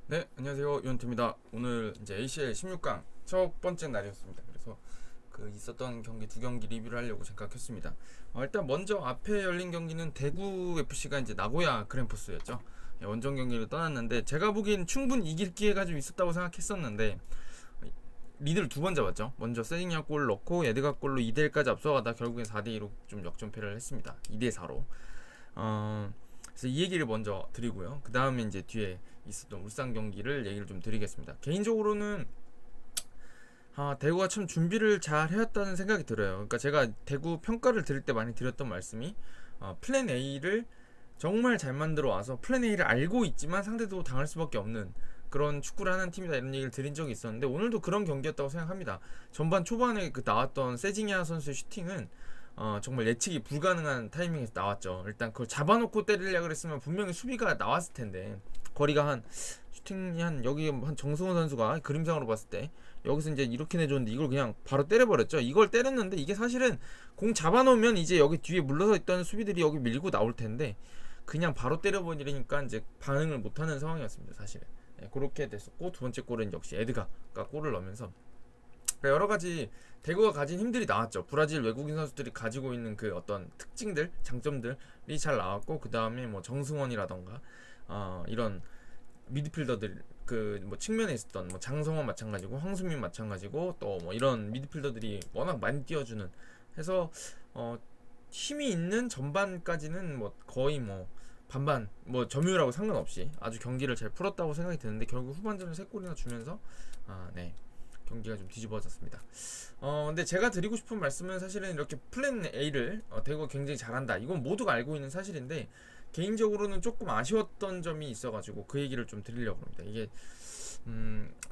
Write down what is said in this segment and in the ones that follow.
네, 안녕하세요. 유원태입니다. 오늘 이제 ACL 16강 첫 번째 날이었습니다. 그래서 그 있었던 경기 두 경기 리뷰를 하려고 생각했습니다. 일단 먼저 앞에 열린 경기는 대구 FC가 이제 나고야 그랜포스였죠. 원정 경기를 떠났는데 제가 보기엔 충분히 이길 기회가 좀 있었다고 생각했었는데 리드를 두 번 잡았죠. 먼저 세징야 골 넣고 에드가 골로 2대1까지 앞서가다 결국엔 4대2로 좀 역전패를 했습니다. 2대4로. 그래서 이 얘기를 먼저 드리고요. 그 다음에 이제 뒤에 있었던 울산 경기를 얘기를 좀 드리겠습니다. 개인적으로는 대구가 참 준비를 잘 해왔다는 생각이 들어요. 그러니까 제가 대구 평가를 드릴 때 많이 드렸던 말씀이 플랜 A를 정말 잘 만들어 와서 플랜 A를 알고 있지만 상대도 당할 수밖에 없는 그런 축구를 하는 팀이다 이런 얘기를 드린 적이 있었는데 오늘도 그런 경기였다고 생각합니다. 전반 초반에 그 나왔던 세징야 선수의 슈팅은 정말 예측이 불가능한 타이밍에서 나왔죠. 일단 그걸 잡아놓고 때리려고 그랬으면 분명히 수비가 나왔을 텐데 거리가 한 슈팅이 한 여기 한 정승훈 선수가 그림상으로 봤을 때 여기서 이제 이렇게 내줬는데 이걸 그냥 바로 때려버렸죠. 이걸 때렸는데 이게 사실은 공 잡아놓으면 이제 여기 뒤에 물러서 있던 수비들이 여기 밀고 나올 텐데 그냥 바로 때려버리니까 이제 반응을 못하는 상황이었습니다. 사실은. 그렇게 됐었고 두 번째 골은 역시 에드가가 골을 넣으면서 여러 가지 대구가 가진 힘들이 나왔죠. 브라질 외국인 선수들이 가지고 있는 그 어떤 특징들, 장점들이 잘 나왔고 그 다음에 뭐 정승원이라던가 이런 미드필더들 그 뭐 측면에 있었던 뭐 장성원 마찬가지고 황수민 마찬가지고 또 뭐 이런 미드필더들이 워낙 많이 뛰어주는 해서 힘이 있는 전반까지는 뭐 거의 뭐 반반 뭐 점유율하고 상관없이 아주 경기를 잘 풀었다고 생각이 드는데 결국 후반전에 3골이나 주면서 네 경기가 좀 뒤집어졌습니다. 근데 제가 드리고 싶은 말씀은 사실은 이렇게 플랜 A를 대구가 굉장히 잘한다. 이건 모두가 알고 있는 사실인데 개인적으로는 조금 아쉬웠던 점이 있어가지고 그 얘기를 좀 드리려고 합니다. 이게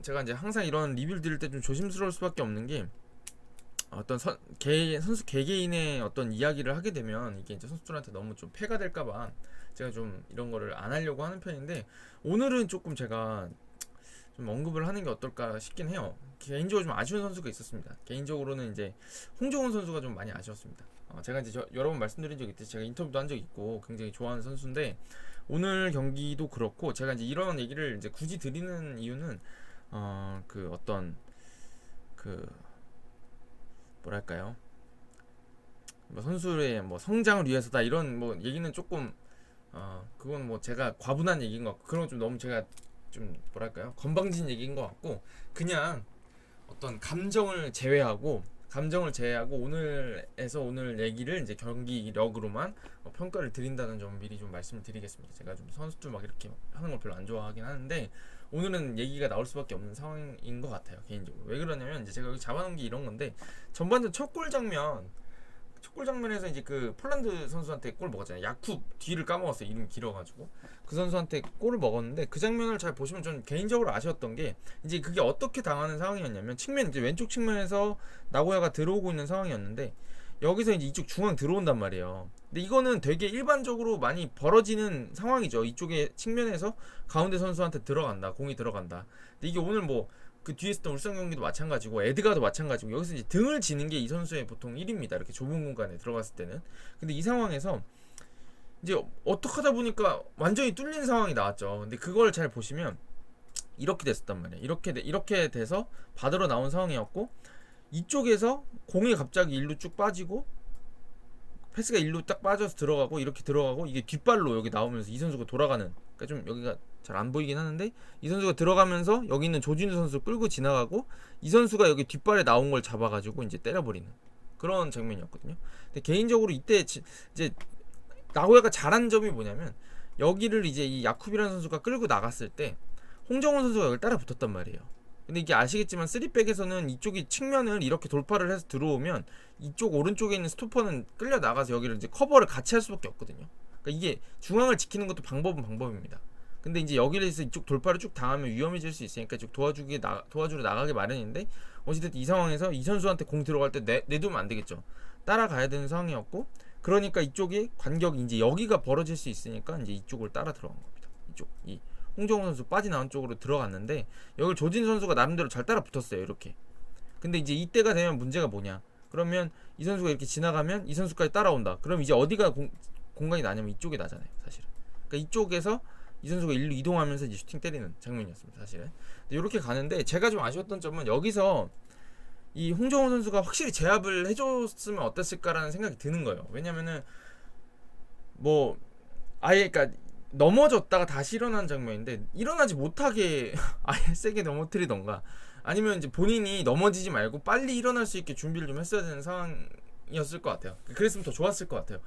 제가 이제 항상 이런 리뷰를 드릴 때 좀 조심스러울 수밖에 없는 게 어떤 선수 개개인의 어떤 이야기를 하게 되면 이게 이제 선수들한테 너무 좀 폐가 될까봐 제가 좀 이런 거를 안 하려고 하는 편인데 오늘은 조금 제가 좀 언급을 하는 게 어떨까 싶긴 해요. 개인적으로 좀 아쉬운 선수가 있었습니다. 개인적으로는 이제 홍정훈 선수가 좀 많이 아쉬웠습니다. 제가 이제 여러 번 말씀드린 적이 있듯이 제가 인터뷰도 한 적이 있고 굉장히 좋아하는 선수인데 오늘 경기도 그렇고 제가 이제 이런 얘기를 이제 굳이 드리는 이유는 그 어떤 그 뭐랄까요 뭐 선수의 뭐 성장을 위해서다 이런 뭐 얘기는 조금 그건 뭐 제가 과분한 얘기인 것 같고 그런 좀 너무 제가 좀 뭐랄까요 건방진 얘기인 것 같고 그냥 어떤 감정을 제외하고 오늘에서 오늘 얘기를 이제 경기력으로만 평가를 드린다는 점 미리 좀 말씀을 드리겠습니다. 제가 좀 선수들 막 이렇게 하는 걸 별로 안 좋아하긴 하는데 오늘은 얘기가 나올 수밖에 없는 상황인 것 같아요. 개인적으로 왜 그러냐면 이제 제가 여기 잡아놓은 게 이런 건데 전반전 첫 골 장면 첫골 장면에서 이제 그 폴란드 선수한테 골 먹었잖아요. 야쿱 뒤를 까먹었어요. 이름 길어가지고 그 선수한테 골을 먹었는데 그 장면을 잘 보시면 좀 개인적으로 아쉬웠던 게 이제 그게 어떻게 당하는 상황이었냐면 측면 이제 왼쪽 측면에서 나고야가 들어오고 있는 상황이었는데 여기서 이제 이쪽 중앙 들어온단 말이에요. 근데 이거는 되게 일반적으로 많이 벌어지는 상황이죠. 이쪽에 측면에서 가운데 선수한테 들어간다, 공이 들어간다. 근데 이게 오늘 뭐 그 뒤에 있었던 울산 경기도 마찬가지고 에드가도 마찬가지고 여기서 이제 등을 지는 게 이 선수의 보통 1입니다. 이렇게 좁은 공간에 들어갔을 때는. 근데 이 상황에서 이제 어떻게 하다 보니까 완전히 뚫린 상황이 나왔죠. 근데 그걸 잘 보시면 이렇게 됐었단 말이에요. 이렇게 돼서 받으러 나온 상황이었고 이쪽에서 공이 갑자기 일로 쭉 빠지고 패스가 일로 딱 빠져서 들어가고 이렇게 들어가고 이게 뒷발로 여기 나오면서 이 선수가 돌아가는 그러니까 좀 여기가 잘 안 보이긴 하는데 이 선수가 들어가면서 여기 있는 조진우 선수 끌고 지나가고 이 선수가 여기 뒷발에 나온 걸 잡아가지고 이제 때려버리는 그런 장면이었거든요. 근데 개인적으로 이때 이제 나고야가 잘한 점이 뭐냐면 여기를 이제 이 야쿠비라는 선수가 끌고 나갔을 때 홍정원 선수가 여기 따라 붙었단 말이에요. 근데 이게 아시겠지만 3백에서는 이쪽이 측면을 이렇게 돌파를 해서 들어오면 이쪽 오른쪽에 있는 스토퍼는 끌려 나가서 여기를 이제 커버를 같이 할 수밖에 없거든요. 그러니까 이게 중앙을 지키는 것도 방법은 방법입니다. 근데 이제 여기를 해서 이쪽 돌파를 쭉 당하면 위험해질 수 있으니까 쭉 도와주러 나가게 마련인데 어찌됐든 이 상황에서 이 선수한테 공 들어갈 때 내두면 안 되겠죠. 따라가야 되는 상황이었고 그러니까 이쪽이 간격이 이제 여기가 벌어질 수 있으니까 이제 이쪽을 따라 들어간 겁니다. 이쪽 이 홍정훈 선수 빠져나온 쪽으로 들어갔는데 여기 조진 선수가 나름대로 잘 따라 붙었어요. 이렇게. 근데 이제 이때가 되면 문제가 뭐냐? 그러면 이 선수가 이렇게 지나가면 이 선수까지 따라온다. 그럼 이제 어디가 공간이 나냐면 이쪽에 나잖아요. 사실은. 그러니까 이쪽에서 이 선수가 일로 이동하면서 이제 슈팅 때리는 장면이었습니다. 사실은 이렇게 가는데 제가 좀 아쉬웠던 점은 여기서 이 홍정호 선수가 확실히 제압을 해줬으면 어땠을까라는 생각이 드는 거예요. 왜냐면은 뭐 아예 그러니까 넘어졌다가 다시 일어난 장면인데 일어나지 못하게 아예 세게 넘어뜨리던가 아니면 이제 본인이 넘어지지 말고 빨리 일어날 수 있게 준비를 좀 했어야 되는 상황이었을 것 같아요. 그랬으면 더 좋았을 것 같아요.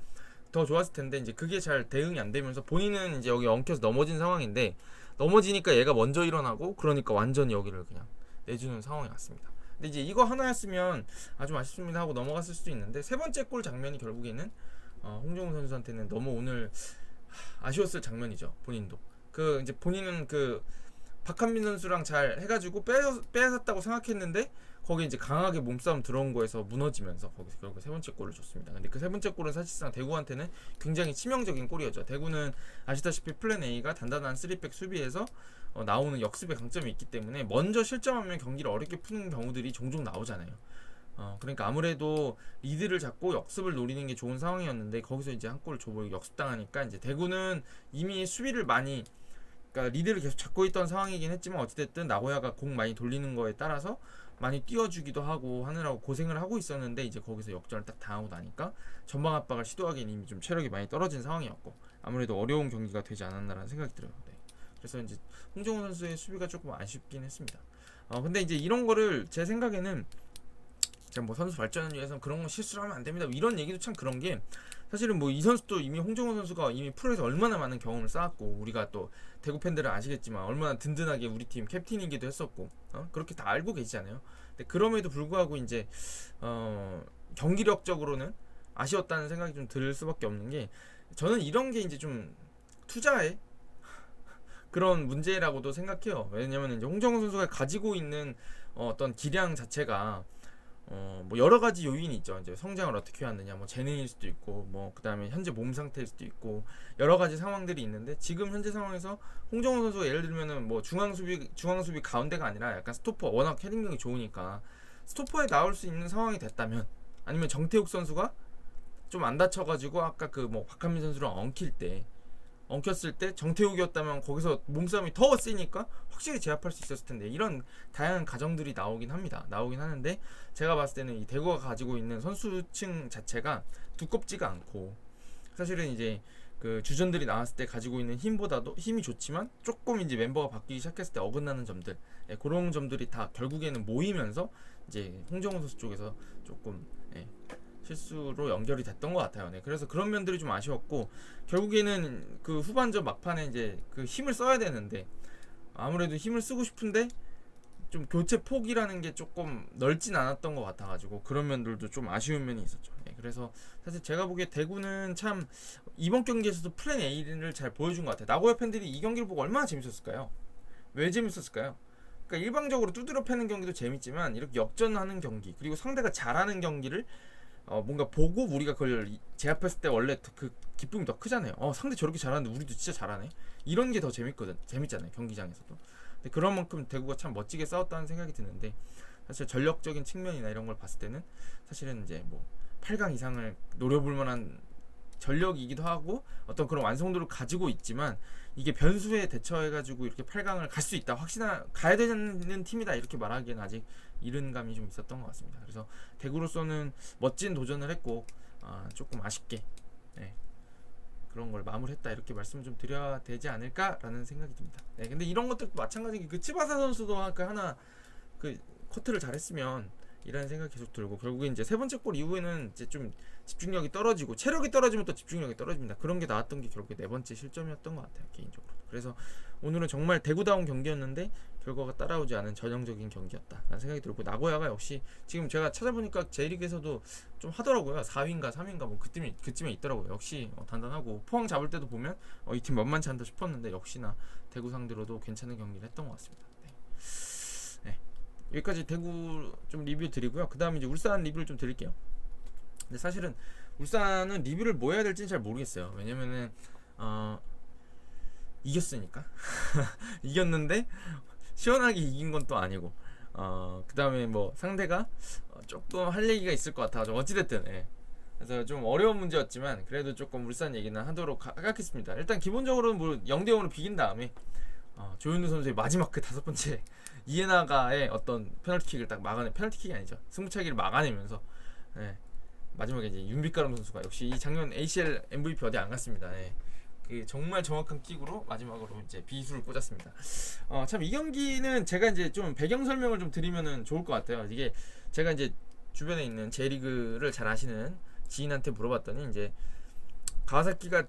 더 좋았을 텐데 이제 그게 잘 대응이 안 되면서 본인은 이제 여기 엉켜서 넘어진 상황인데 넘어지니까 얘가 먼저 일어나고 그러니까 완전히 여기를 그냥 내주는 상황이 왔습니다. 근데 이제 이거 하나였으면 아주 아쉽습니다 하고 넘어갔을 수도 있는데 세 번째 골 장면이 결국에는 홍정우 선수한테는 너무 오늘 아쉬웠을 장면이죠. 본인도 그 이제 본인은 그 박한민 선수랑 잘 해가지고 빼앗았다고 생각했는데 거기 이제 강하게 몸싸움 들어온 거에서 무너지면서 거기서 결국 세 번째 골을 줬습니다. 근데 그 세 번째 골은 사실상 대구한테는 굉장히 치명적인 골이었죠. 대구는 아시다시피 플랜 A가 단단한 3백 수비에서 나오는 역습의 강점이 있기 때문에 먼저 실점하면 경기를 어렵게 푸는 경우들이 종종 나오잖아요. 그러니까 아무래도 리드를 잡고 역습을 노리는 게 좋은 상황이었는데 거기서 이제 한 골을 줘버리고 역습당하니까 이제 대구는 이미 수비를 많이 그러니까 리드를 계속 잡고 있던 상황이긴 했지만 어찌됐든 나고야가 공 많이 돌리는 거에 따라서 많이 띄워주기도 하고 하느라고 고생을 하고 있었는데 이제 거기서 역전을 딱 당하고 나니까 전방 압박을 시도하기엔 이미 좀 체력이 많이 떨어진 상황이었고 아무래도 어려운 경기가 되지 않았나라는 생각이 들어요. 네. 그래서 이제 홍정호 선수의 수비가 조금 아쉽긴 했습니다. 근데 이제 이런 거를 제 생각에는 제가 뭐 선수 발전을 위해서 그런 거 실수를 하면 안 됩니다. 이런 얘기도 참 그런 게 사실은 뭐 이 선수도 이미 홍정호 선수가 이미 프로에서 얼마나 많은 경험을 쌓았고 우리가 또 대구 팬들은 아시겠지만 얼마나 든든하게 우리 팀 캡틴이기도 했었고 그렇게 다 알고 계시잖아요. 근데 그럼에도 불구하고 이제 경기력적으로는 아쉬웠다는 생각이 좀 들 수밖에 없는 게 저는 이런 게 이제 좀 투자의 그런 문제라고도 생각해요. 왜냐면 이제 홍정호 선수가 가지고 있는 어떤 기량 자체가 뭐 여러 가지 요인이 있죠. 이제 성장을 어떻게 하느냐, 뭐 재능일 수도 있고, 뭐 그다음에 현재 몸 상태일 수도 있고 여러 가지 상황들이 있는데 지금 현재 상황에서 홍정호 선수가 예를 들면은 뭐 중앙 수비 가운데가 아니라 약간 스토퍼 워낙 헤딩력이 좋으니까 스토퍼에 나올 수 있는 상황이 됐다면 아니면 정태욱 선수가 좀 안 다쳐가지고 아까 그 뭐 박한민 선수랑 엉켰을 때 정태욱이었다면 거기서 몸싸움이 더 세니까 확실히 제압할 수 있었을 텐데 이런 다양한 가정들이 나오긴 하는데 제가 봤을 때는 이 대구가 가지고 있는 선수층 자체가 두껍지가 않고 사실은 이제 그 주전들이 나왔을 때 가지고 있는 힘보다도 힘이 좋지만 조금 이제 멤버가 바뀌기 시작했을 때 어긋나는 점들 그런 점들이 다 결국에는 모이면서 이제 홍정호 선수 쪽에서 조금 실수로 연결이 됐던 것 같아요. 네, 그래서 그런 면들이 좀 아쉬웠고 결국에는 그 후반전 막판에 이제 그 힘을 써야 되는데 아무래도 힘을 쓰고 싶은데 좀 교체 폭이라는 게 조금 넓진 않았던 것 같아가지고 그런 면들도 좀 아쉬운 면이 있었죠. 네, 그래서 사실 제가 보기에 대구는 참 이번 경기에서도 플랜 A를 잘 보여준 것 같아요. 나고야 팬들이 이 경기를 보고 얼마나 재밌었을까요? 왜 재밌었을까요? 그러니까 일방적으로 두드려 패는 경기도 재밌지만 이렇게 역전하는 경기 그리고 상대가 잘하는 경기를 뭔가 보고 우리가 그걸 제압했을 때 원래 그 기쁨이 더 크잖아요. 상대 저렇게 잘하는데 우리도 진짜 잘하네. 이런 게 더 재밌잖아요. 경기장에서도. 근데 그런 만큼 대구가 참 멋지게 싸웠다는 생각이 드는데 사실 전력적인 측면이나 이런 걸 봤을 때는 사실은 이제 뭐 8강 이상을 노려볼 만한 전력이기도 하고 어떤 그런 완성도를 가지고 있지만 이게 변수에 대처해가지고 이렇게 8강을 갈 수 있다 가야 되는 팀이다 이렇게 말하기에는 아직 이른 감이 좀 있었던 것 같습니다. 그래서 대구로서는 멋진 도전을 했고 조금 아쉽게 그런 걸 마무리했다 이렇게 말씀을 좀 드려야 되지 않을까라는 생각이 듭니다. 근데 이런 것도 마찬가지로 그 치바사 선수도 하나 그 커트를 잘했으면 이라는 생각이 계속 들고 결국에 이제 세 번째 골 이후에는 이제 좀 집중력이 떨어지고 체력이 떨어지면 또 집중력이 떨어집니다. 그런 게 나왔던 게 결국에 네 번째 실점이었던 것 같아요. 개인적으로. 그래서 오늘은 정말 대구다운 경기였는데 결과가 따라오지 않은 전형적인 경기였다라는 생각이 들고 나고야가 역시 지금 제가 찾아보니까 J리그에서도 좀 하더라고요. 4위인가 3위인가 뭐 그쯤에 있더라고요. 역시 단단하고 포항 잡을 때도 보면 이 팀 만만치 않다 싶었는데 역시나 대구 상대로도 괜찮은 경기를 했던 것 같습니다. 여기까지 대구 좀 리뷰 드리고요. 그 다음에 이제 울산 리뷰를 좀 드릴게요. 근데 사실은 울산은 리뷰를 뭐 해야 될지는 잘 모르겠어요. 왜냐면은 이겼으니까 이겼는데 시원하게 이긴 건 또 아니고 그 다음에 뭐 상대가 조금 할 얘기가 있을 것 같아가지고 어찌됐든 그래서 좀 어려운 문제였지만 그래도 조금 울산 얘기는 하도록 하겠습니다. 일단 기본적으로 뭐 0대 0으로 비긴 다음에 조현우 선수의 마지막 그 다섯 번째 이에나가의 어떤 페널티킥을 딱 막아내, 페널티킥이 아니죠, 승부차기를 막아내면서 예, 마지막에 이제 윤빛가람 선수가 역시 이 작년 ACL MVP 어디 안 갔습니다. 예. 그 정말 정확한 킥으로 마지막으로 이제 비수를 꽂았습니다. 참 이 경기는 제가 이제 좀 배경 설명을 좀 드리면은 좋을 것 같아요. 이게 제가 이제 주변에 있는 J리그를 잘 아시는 지인한테 물어봤더니 이제 가와사키가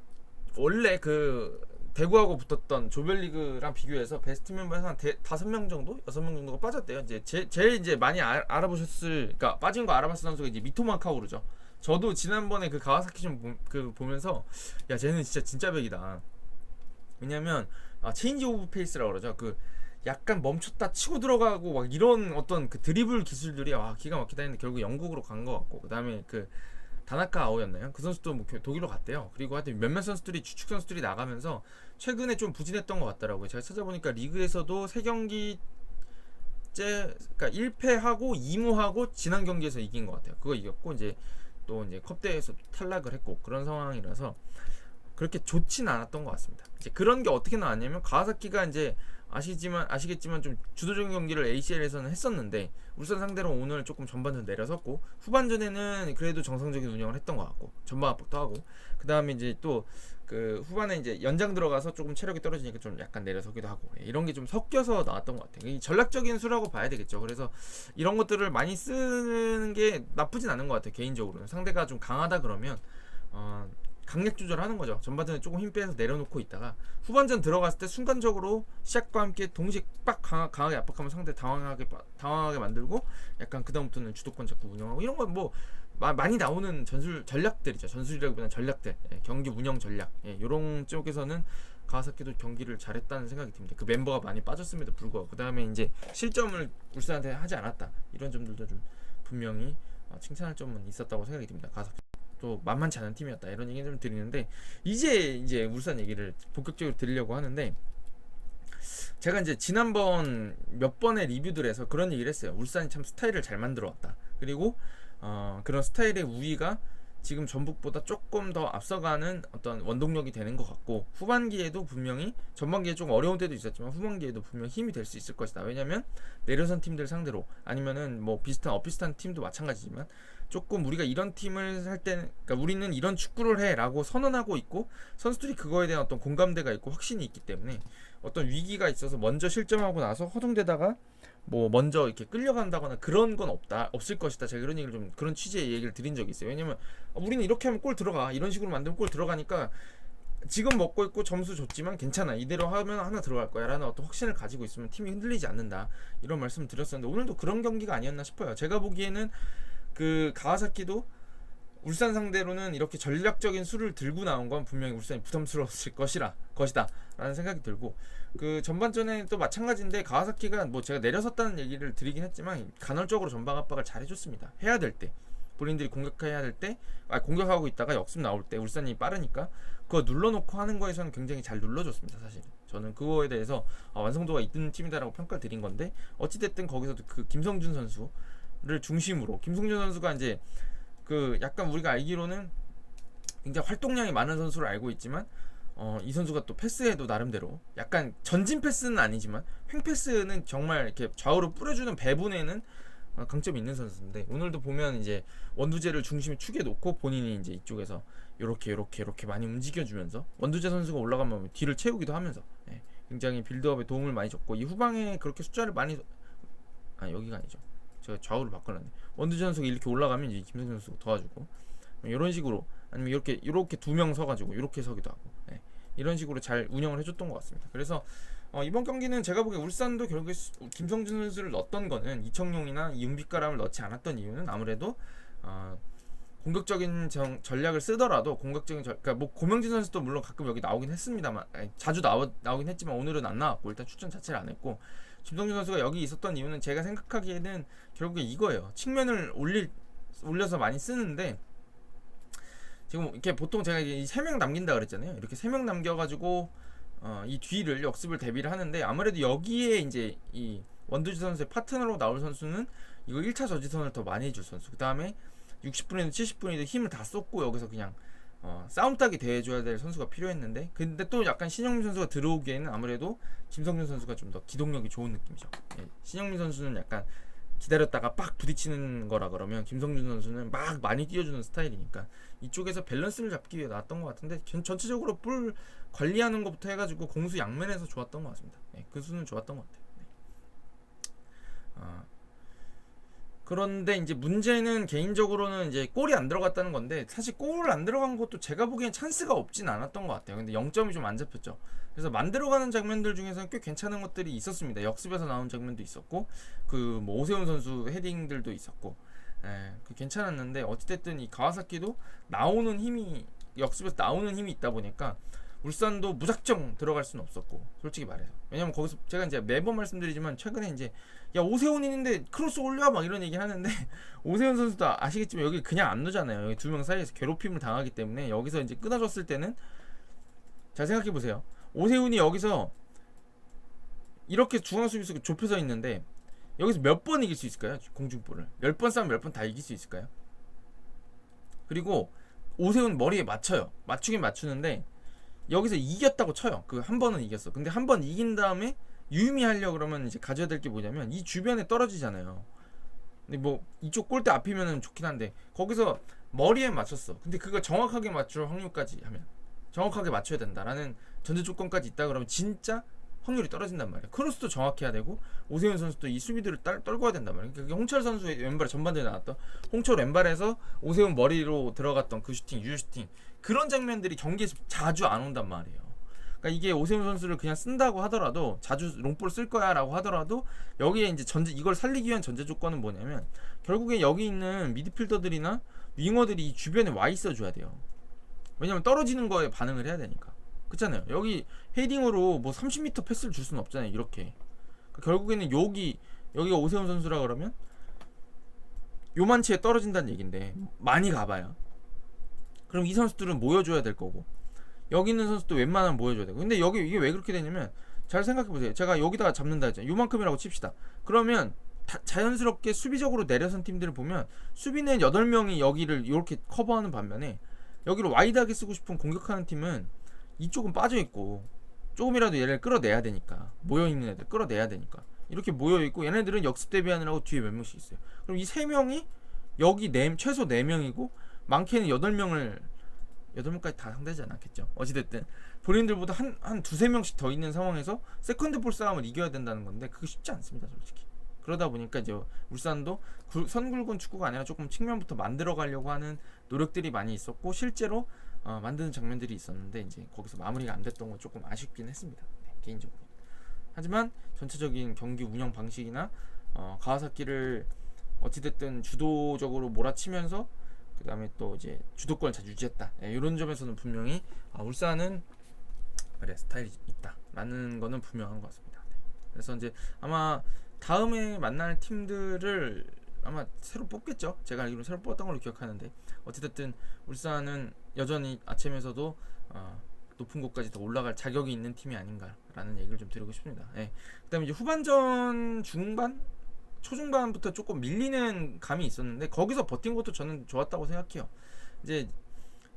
원래 그 대구하고 붙었던 조별리그랑 비교해서 베스트 멤버에서 한 5명 정도? 6명 정도가 빠졌대요. 이제 제일 이제 많이 알아보셨을, 그러니까 빠진 거 알아봤을 선수가 이제 미토마 카오루죠. 저도 지난번에 그 가와사키 좀 보면서 야, 쟤는 진짜 백이다. 왜냐면 체인지 오브 페이스라고 그러죠. 그 약간 멈췄다 치고 들어가고 막 이런 어떤 그 드리블 기술들이 기가 막히다 했는데 결국 영국으로 간 것 같고, 그다음에 그 다나카 아오였나요? 그 선수도 뭐 독일로 갔대요. 그리고 하여튼 몇몇 선수들이, 주축 선수들이 나가면서 최근에 좀 부진했던 것 같더라고요. 제가 찾아보니까 리그에서도 3경기째, 그러니까 1패하고 2무하고 지난 경기에서 이긴 것 같아요. 그거 이겼고 이제 또 이제 컵대회에서 탈락을 했고 그런 상황이라서 그렇게 좋진 않았던 것 같습니다. 이제 그런 게 어떻게 나왔냐면 가와사키가 이제 아시겠지만 좀 주도적인 경기를 ACL에서는 했었는데 울산 상대로 오늘 조금 전반전 내려섰고, 후반전에는 그래도 정상적인 운영을 했던 것 같고 전방 압박도 하고, 그 다음에 이제 또 그 후반에 이제 연장 들어가서 조금 체력이 떨어지니까 좀 약간 내려서기도 하고, 이런 게 좀 섞여서 나왔던 것 같아요. 이 전략적인 수라고 봐야 되겠죠. 그래서 이런 것들을 많이 쓰는 게 나쁘진 않은 것 같아요. 개인적으로는 상대가 좀 강하다 그러면 강약 조절하는 거죠. 전반전에 조금 힘 빼서 내려놓고 있다가 후반전 들어갔을 때 순간적으로 시작과 함께 동시에 빡 강하게 압박하면 상대 당황하게 만들고 약간 그다음부터는 주도권 잡고 운영하고, 이런 건 뭐 많이 나오는 전략들이죠. 전술이라기보다는 전략들, 경기 운영 전략, 이런 쪽에서는 가와사키도 경기를 잘했다는 생각이 듭니다. 그 멤버가 많이 빠졌음에도 불구하고, 그 다음에 이제 실점을 울산한테 하지 않았다, 이런 점들도 좀 분명히 칭찬할 점은 있었다고 생각이 듭니다. 가와사키 또 만만치 않은 팀이었다, 이런 얘기 좀 드리는데, 이제 울산 얘기를 본격적으로 드리려고 하는데, 제가 이제 지난번 몇 번의 리뷰들에서 그런 얘기를 했어요. 울산이 참 스타일을 잘 만들어 왔다. 그리고 그런 스타일의 우위가 지금 전북보다 조금 더 앞서가는 어떤 원동력이 되는 것 같고, 후반기에도 분명히, 전반기에 좀 어려운 때도 있었지만 후반기에도 분명히 힘이 될 수 있을 것이다. 왜냐면 내려선 팀들 상대로, 아니면은 뭐 엇비슷한 팀도 마찬가지지만 조금 우리가 이런 팀을 할 때는, 그러니까 우리는 이런 축구를 해라고 선언하고 있고 선수들이 그거에 대한 어떤 공감대가 있고 확신이 있기 때문에 어떤 위기가 있어서 먼저 실점하고 나서 허둥대다가 뭐 먼저 이렇게 끌려간다거나 그런 건 없을 것이다. 제가 그런 얘기를 좀, 그런 취지의 얘기를 드린 적이 있어요. 왜냐면 우리는 이렇게 하면 골 들어가, 이런 식으로 만들면 골 들어가니까 지금 먹고 있고 점수 줬지만 괜찮아, 이대로 하면 하나 들어갈 거야 라는 어떤 확신을 가지고 있으면 팀이 흔들리지 않는다, 이런 말씀을 드렸었는데 오늘도 그런 경기가 아니었나 싶어요. 제가 보기에는 그 가와사키도 울산 상대로는 이렇게 전략적인 수를 들고 나온 건 분명히 울산이 부담스러웠을 것이다 라는 생각이 들고, 그 전반전에 또 마찬가지인데 가와사키가 뭐 제가 내려섰다는 얘기를 드리긴 했지만 간헐적으로 전방 압박을 잘 해줬습니다. 해야 될 때, 본인들이 공격해야 될 때, 공격하고 있다가 역습 나올 때 울산이 빠르니까 그거 눌러놓고 하는 거에서는 굉장히 잘 눌러줬습니다. 사실 저는 그거에 대해서 완성도가 있는 팀이다라고 평가를 드린 건데, 어찌됐든 거기서도 그 김성준 선수를 중심으로, 김성준 선수가 이제 그 약간 우리가 알기로는 굉장히 활동량이 많은 선수로 알고 있지만 이 선수가 또 패스에도 나름대로 약간 전진 패스는 아니지만 횡 패스는 정말 이렇게 좌우로 뿌려주는 배분에는 강점이 있는 선수인데, 오늘도 보면 이제 원두재를 중심에 축에 놓고 본인이 이제 이쪽에서 요렇게 많이 움직여주면서 원두재 선수가 올라가면 뒤를 채우기도 하면서 굉장히 빌드업에 도움을 많이 줬고, 이 후방에 그렇게 숫자를 많이, 여기가 아니죠, 제가 좌우를 바꿔놨네. 원두재 선수가 이렇게 올라가면 이제 김성준 선수가 도와주고, 이런 식으로, 아니면 이렇게 두 명 서가지고 이렇게 서기도 하고, 이런 식으로 잘 운영을 해줬던 것 같습니다. 그래서 이번 경기는 제가 보기에 울산도 결국에 김성준 선수를 넣었던 거는, 이청용이나 윤빛가람을 넣지 않았던 이유는 아무래도 공격적인 전략을 쓰더라도 그러니까 뭐 고명진 선수도 물론 가끔 여기 나오긴 했습니다만, 자주 나오긴 했지만 오늘은 안 나왔고 일단 출전 자체를 안 했고, 김성준 선수가 여기 있었던 이유는 제가 생각하기에는 결국에 이거예요. 측면을 올려서 많이 쓰는데, 지금 이렇게 보통 제가 이제 3명 남긴다 그랬잖아요. 이렇게 3명 남겨가지고 이 뒤를 역습을 대비를 하는데, 아무래도 여기에 이제 이 원두지 선수의 파트너로 나올 선수는 이거 1차 저지선을 더 많이 해줄 선수, 그 다음에 60분이든 70분이든 힘을 다 쏟고 여기서 그냥 싸움닭이 대해줘야 될 선수가 필요했는데, 근데 또 약간 신영민 선수가 들어오기에는 아무래도 김성준 선수가 좀 더 기동력이 좋은 느낌이죠. 예, 신영민 선수는 약간 기다렸다가 빡 부딪히는 거라 그러면 김성준 선수는 막 많이 뛰어주는 스타일이니까 이쪽에서 밸런스를 잡기 위해 나왔던 것 같은데, 전체적으로 볼 관리하는 것부터 해가지고 공수 양면에서 좋았던 것 같습니다. 예, 그 수는 좋았던 것 같아요. 네. 그런데 이제 문제는 개인적으로는 이제 골이 안 들어갔다는 건데, 사실 골 안 들어간 것도 제가 보기엔 찬스가 없진 않았던 것 같아요. 근데 0점이 좀 안 잡혔죠. 그래서 만들어가는 장면들 중에서는 꽤 괜찮은 것들이 있었습니다. 역습에서 나온 장면도 있었고, 그 뭐 오세훈 선수 헤딩들도 있었고, 그 괜찮았는데, 어찌됐든 이 가와사키도 나오는 힘이, 역습에서 나오는 힘이 있다 보니까 울산도 무작정 들어갈 수는 없었고, 솔직히 말해서. 왜냐면 거기서 제가 이제 매번 말씀드리지만, 최근에 이제 야 오세훈 있는데 크로스 올려 막 이런 얘기 하는데 오세훈 선수도 아시겠지만 여기 그냥 안 넣잖아요. 여기 두 명 사이에서 괴롭힘을 당하기 때문에 여기서 이제 끊어졌을 때는, 잘 생각해 보세요. 오세훈이 여기서 이렇게 중앙 수비수가 좁혀져 있는데 여기서 몇 번 이길 수 있을까요? 공중볼을 10번 싸면 10번 다 이길 수 있을까요? 그리고 오세훈 머리에 맞춰요. 맞추긴 맞추는데 여기서 이겼다고 쳐요. 그 한 번은 이겼어. 근데 한 번 이긴 다음에 유의미하려 그러면 이제 가져야 될 게 뭐냐면 이 주변에 떨어지잖아요. 근데 뭐 이쪽 골대 앞이면은 좋긴 한데 거기서 머리에 맞췄어. 근데 그걸 정확하게 맞출 확률까지 하면, 정확하게 맞춰야 된다라는 전제 조건까지 있다 그러면 진짜 확률이 떨어진단 말이야. 크로스도 정확해야 되고 오세훈 선수도 이 수비들을 떨궈야 된단 말이야. 그게 홍철 선수의 왼발에 전반전에 나왔던 홍철 왼발에서 오세훈 머리로 들어갔던 그 슈팅, 유효 슈팅, 그런 장면들이 경기에서 자주 안 온단 말이에요. 그러니까 이게 오세훈 선수를 그냥 쓴다고 하더라도, 자주 롱볼 쓸 거야라고 하더라도, 여기에 이제 이걸 살리기 위한 전제 조건은 뭐냐면 결국에 여기 있는 미드필더들이나 윙어들이 이 주변에 와 있어 줘야 돼요. 왜냐면 떨어지는 거에 반응을 해야 되니까. 그렇잖아요. 여기 헤딩으로 뭐 30m 패스를 줄 수는 없잖아요. 이렇게. 그러니까 결국에는 여기가 오세훈 선수라 그러면 요만치에 떨어진다는 얘긴데 많이 가봐요. 그럼 이 선수들은 모여줘야 될 거고, 여기 있는 선수도 웬만하면 모여줘야 되고. 근데 여기 이게 왜 그렇게 되냐면, 잘 생각해보세요. 제가 여기다가 잡는다 했잖아요. 요만큼이라고 칩시다. 그러면 자연스럽게 수비적으로 내려선 팀들을 보면 수비는 8명이 여기를 이렇게 커버하는 반면에 여기를 와이드하게 쓰고 싶은 공격하는 팀은 이쪽은 빠져있고 조금이라도 얘를 끌어내야 되니까, 모여있는 애들 끌어내야 되니까 이렇게 모여있고, 얘네들은 역습 대비하느라고 뒤에 몇 명씩 있어요. 그럼 이 3명이 여기 최소 4명이고 많게는 8명까지 다 상대하지 않았겠죠. 어찌됐든 본인들보다 한 두세 명씩 더 있는 상황에서 세컨드 볼 싸움을 이겨야 된다는 건데 그게 쉽지 않습니다, 솔직히. 그러다 보니까 이제 울산도 선굴군 축구가 아니라 조금 측면부터 만들어 가려고 하는 노력들이 많이 있었고, 실제로 만드는 장면들이 있었는데 이제 거기서 마무리가 안 됐던 건 조금 아쉽긴 했습니다. 네, 개인적으로. 하지만 전체적인 경기 운영 방식이나 가와사키를 어찌됐든 주도적으로 몰아치면서 그 다음에 또 이제 주도권을 잘 유지했다, 이런 점에서는 분명히 울산은 그래 스타일이 있다라는 거는 분명한 것 같습니다. 네. 그래서 이제 아마 다음에 만날 팀들을 아마 새로 뽑겠죠. 제가 알기로는 새로 뽑았던 걸로 기억하는데, 어찌됐든 울산은 여전히 아침에서도 높은 곳까지 더 올라갈 자격이 있는 팀이 아닌가라는 얘기를 좀 드리고 싶습니다. 예. 그다음에 이제 후반전 중반 초중반부터 조금 밀리는 감이 있었는데 거기서 버틴 것도 저는 좋았다고 생각해요. 이제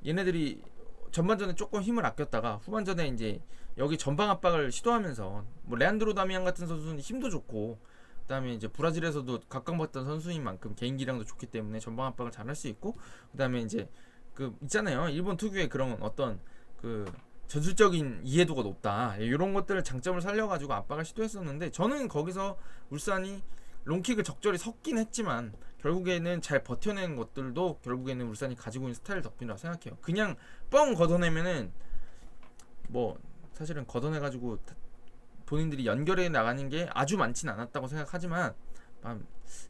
얘네들이 전반전에 조금 힘을 아꼈다가 후반전에 이제 여기 전방 압박을 시도하면서, 뭐 레안드로 다미안 같은 선수는 힘도 좋고 그다음에 이제 브라질에서도 각광받던 선수인 만큼 개인기량도 좋기 때문에 전방 압박을 잘 할 수 있고, 그다음에 이제 그 있잖아요, 일본 특유의 그런 어떤 그 전술적인 이해도가 높다, 이런 것들을 장점을 살려가지고 압박을 시도했었는데, 저는 거기서 울산이 롱킥을 적절히 섞긴 했지만 결국에는 잘 버텨낸 것들도 결국에는 울산이 가지고 있는 스타일 덕분이라고 생각해요. 그냥 뻥 걷어내면은 뭐 사실은 걷어내가지고 본인들이 연결해 나가는 게 아주 많지는 않았다고 생각하지만 한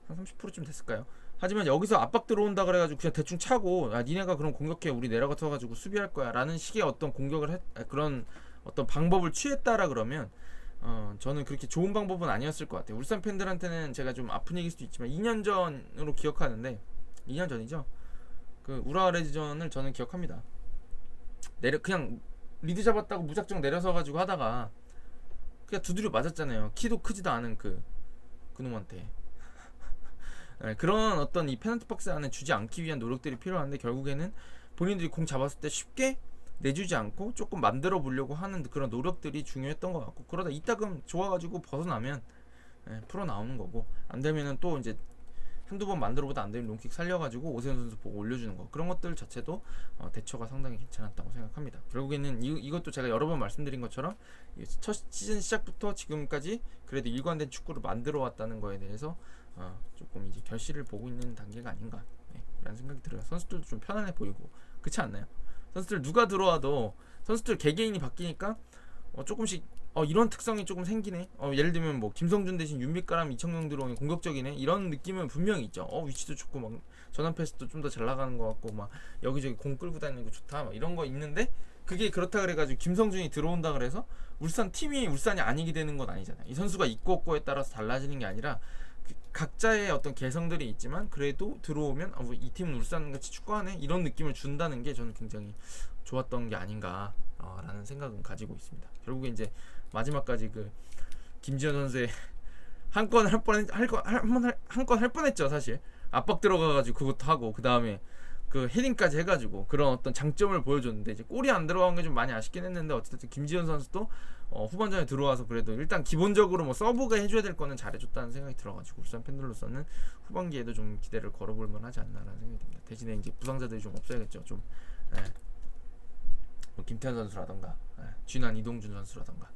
30%쯤 됐을까요? 하지만 여기서 압박 들어온다 그래가지고 그냥 대충 차고, 니네가 그럼 공격해, 우리 내려가서가지고 수비할 거야 라는 식의 어떤 그런 어떤 방법을 취했다라 그러면 저는 그렇게 좋은 방법은 아니었을 것 같아요. 울산 팬들한테는 제가 좀 아픈 얘기일 수도 있지만 2년 전으로 기억하는데, 2년 전이죠. 그 우라와 레즈전을 저는 기억합니다. 그냥 리드 잡았다고 무작정 내려서 가지고 하다가 그냥 두드려 맞았잖아요. 키도 크지도 않은 그놈한테. 그런 어떤 이 페널티 박스 안에 주지 않기 위한 노력들이 필요한데 결국에는 본인들이 공 잡았을 때 쉽게 내주지 않고 조금 만들어 보려고 하는 그런 노력들이 중요했던 것 같고, 그러다 이따금 좋아가지고 벗어나면 풀어 나오는 거고, 안 되면은 또 이제 한두 번 만들어보다 안 되면 롱킥 살려가지고 오세훈 선수 보고 올려주는 거, 그런 것들 자체도 대처가 상당히 괜찮았다고 생각합니다. 결국에는 이것도 제가 여러 번 말씀드린 것처럼 첫 시즌 시작부터 지금까지 그래도 일관된 축구를 만들어 왔다는 거에 대해서 조금 이제 결실을 보고 있는 단계가 아닌가 라는 생각이 들어요. 선수들도 좀 편안해 보이고, 그렇지 않나요? 선수들 누가 들어와도 선수들 개개인이 바뀌니까 조금씩 이런 특성이 조금 생기네. 예를 들면 뭐 김성준 대신 윤빛가람 이청용 들어오면 공격적이네. 이런 느낌은 분명히 있죠. 위치도 좋고 막 전환 패스도 좀 더 잘 나가는 것 같고 막 여기저기 공 끌고 다니는 거 좋다. 막 이런 거 있는데, 그게 그렇다 그래가지고 김성준이 들어온다 그래서 울산 팀이 울산이 아니게 되는 건 아니잖아요. 이 선수가 있고 없고에 따라서 달라지는 게 아니라 각자의 어떤 개성들이 있지만 그래도 들어오면 이 팀은 울산같이 축구하네 이런 느낌을 준다는 게 저는 굉장히 좋았던 게 아닌가 라는 생각은 가지고 있습니다. 결국에 이제 마지막까지 그 김지현 선수의 한 건 할 뻔했죠. 사실 압박 들어가가지고 그것도 하고, 그 다음에 그 헤딩까지 해가지고 그런 어떤 장점을 보여줬는데 이제 골이 안 들어간 게 좀 많이 아쉽긴 했는데, 어쨌든 김지현 선수도 후반전에 들어와서 그래도 일단 기본적으로 뭐 서브가 해줘야 될 거는 잘해줬다는 생각이 들어가지고 울산 팬들로서는 후반기에도 좀 기대를 걸어볼 만하지 않나라는 생각이 듭니다. 대신에 이제 부상자들이 좀 없어야겠죠. 좀 뭐 김태현 선수라던가 쥐난 이동준 선수라던가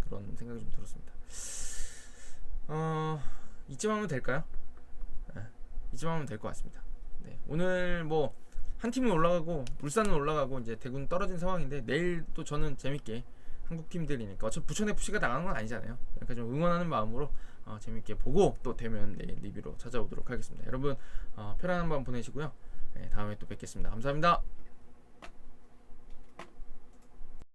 그런 생각이 좀 들었습니다. 이쯤 하면 될까요? 이쯤 하면 될 것 같습니다. 오늘 뭐 한 팀은 올라가고 울산은 올라가고 이제 대구는 떨어진 상황인데, 내일 또 저는 재밌게 한국 팀들이니까 어차피 부천 FC가 나가는 건 아니잖아요. 그러니까 좀 응원하는 마음으로 재밌게 보고 또 되면 내일 리뷰로 찾아오도록 하겠습니다. 여러분 편안한 밤 보내시고요. 다음에 또 뵙겠습니다. 감사합니다.